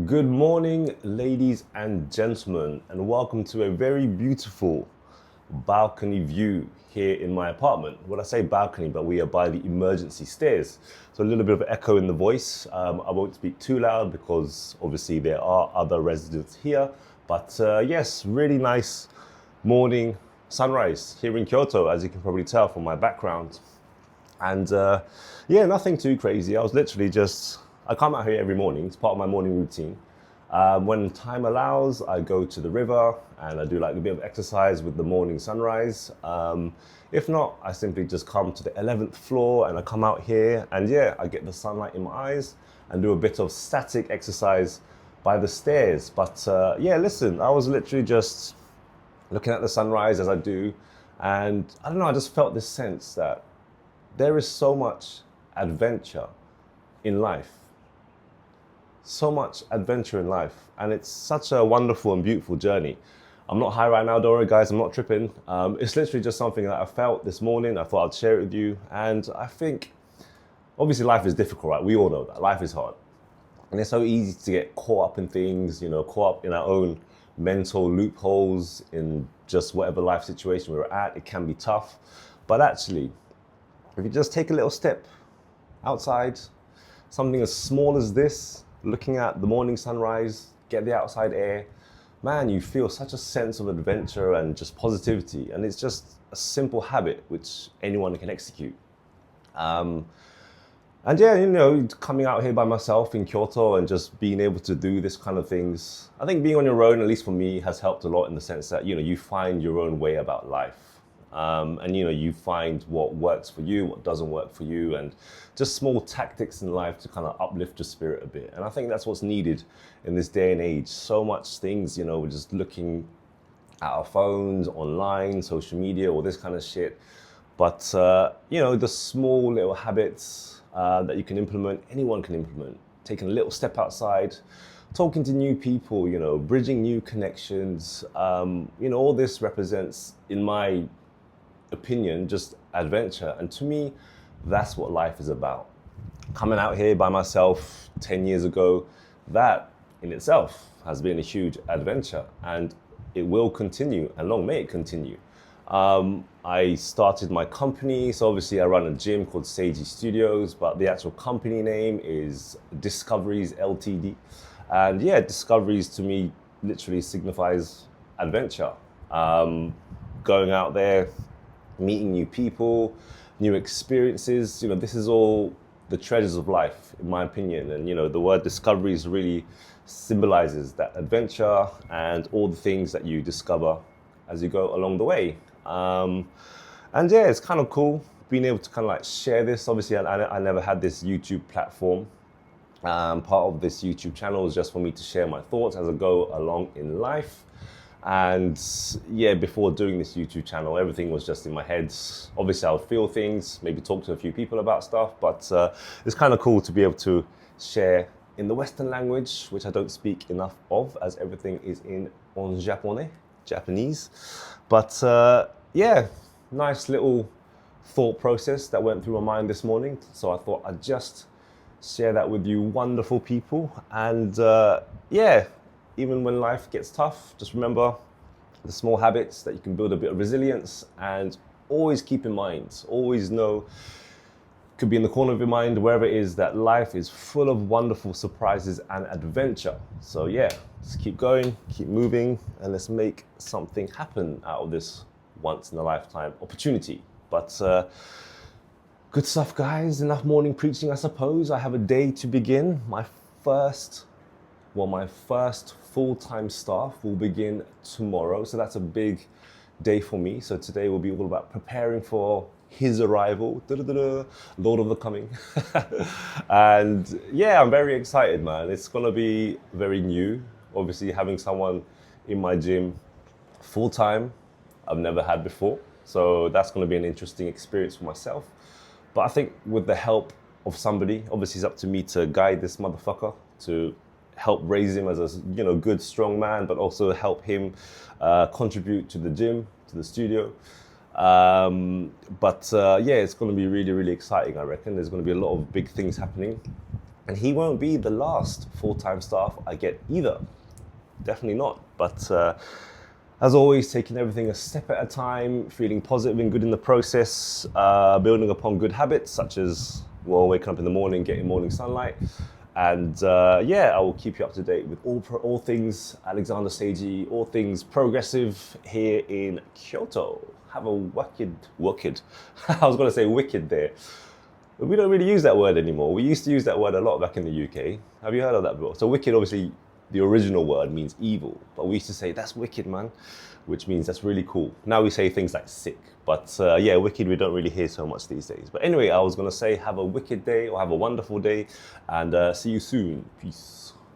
Good morning, ladies and gentlemen, and welcome to a very beautiful balcony view here in my apartment. Well, I say balcony, but we are by the emergency stairs. So a little bit of echo in the voice. I won't speak too loud because obviously there are other residents here. But yes, really nice morning sunrise here in Kyoto, as you can probably tell from my background. And yeah, nothing too crazy. I come out here every morning. It's part of my morning routine. When time allows, I go to the river and I do like a bit of exercise with the morning sunrise. If not, I simply just come to the 11th floor and I come out here and yeah, I get the sunlight in my eyes and do a bit of static exercise by the stairs. But yeah, listen, I was literally just looking at the sunrise as I do. And I don't know, I just felt this sense that there is so much adventure in life. So much adventure in life. And it's such a wonderful and beautiful journey. I'm not high right now, don't worry guys, I'm not tripping. It's literally just something that I felt this morning. I thought I'd share it with you. And I think, obviously life is difficult, right? We all know that. Life is hard. And it's so easy to get caught up in things, caught up in our own mental loopholes, in just whatever life situation we're at. It can be tough. But actually, if you just take a little step outside, something as small as this, looking at the morning sunrise, get the outside air, man, you feel such a sense of adventure and just positivity. And it's just a simple habit which anyone can execute. And yeah, coming out here by myself in Kyoto and just being able to do this kind of things, I think being on your own, at least for me, has helped a lot in the sense that, you find your own way about life. And you find what works for you, what doesn't work for you, and just small tactics in life to kind of uplift your spirit a bit. And I think that's what's needed in this day and age. So much things, we're just looking at our phones, online, social media, all this kind of shit. But, the small little habits that you can implement, anyone can implement. Taking a little step outside, talking to new people, bridging new connections. All this represents, in my opinion, just adventure. And to me, that's what life is about. Coming out here by myself 10 years ago, that in itself has been a huge adventure and it will continue, and long may it continue. I started my company, so obviously I run a gym called Seiji Studios, but the actual company name is Discoveries Ltd. And yeah, Discoveries to me literally signifies adventure. Going out there, meeting new people, new experiences. This is all the treasures of life, in my opinion. And, the word discoveries really symbolizes that adventure and all the things that you discover as you go along the way. And yeah, it's kind of cool being able to kind of like share this. Obviously, I never had this YouTube platform. Part of this YouTube channel is just for me to share my thoughts as I go along in life. And yeah, before doing this YouTube channel, everything was just in my head. Obviously, I would feel things, maybe talk to a few people about stuff, but it's kind of cool to be able to share in the Western language, which I don't speak enough of, as everything is in Japanese. But yeah, nice little thought process that went through my mind this morning. So I thought I'd just share that with you wonderful people. And yeah, even when life gets tough, just remember the small habits that you can build a bit of resilience, and always keep in mind, always know, could be in the corner of your mind, wherever it is, that life is full of wonderful surprises and adventure. So yeah, let's keep going, keep moving, and let's make something happen out of this once in a lifetime opportunity. But good stuff, guys. Enough morning preaching, I suppose. I have a day to begin. My first full-time staff will begin tomorrow. So that's a big day for me. So today will be all about preparing for his arrival. Lord of the Coming. And yeah, I'm very excited, man. It's gonna be very new. Obviously, having someone in my gym full-time, I've never had before. So that's gonna be an interesting experience for myself. But I think with the help of somebody, obviously it's up to me to guide this motherfucker, to help raise him as a good, strong man, but also help him contribute to the gym, to the studio. But yeah, it's going to be really, really exciting, I reckon. There's going to be a lot of big things happening. And he won't be the last full-time staff I get either. Definitely not. But as always, taking everything a step at a time, feeling positive and good in the process, building upon good habits such as, well, waking up in the morning, getting morning sunlight. And yeah, I will keep you up to date with all things Alexander Seiji, all things progressive here in Kyoto. Have a wicked. I was going to say wicked there. But we don't really use that word anymore. We used to use that word a lot back in the UK. Have you heard of that before? So wicked, obviously, the original word means evil. But we used to say, that's wicked, man, which means that's really cool. Now we say things like sick. But yeah, wicked, we don't really hear so much these days. But anyway, I was going to say, have a wicked day or have a wonderful day. And see you soon. Peace.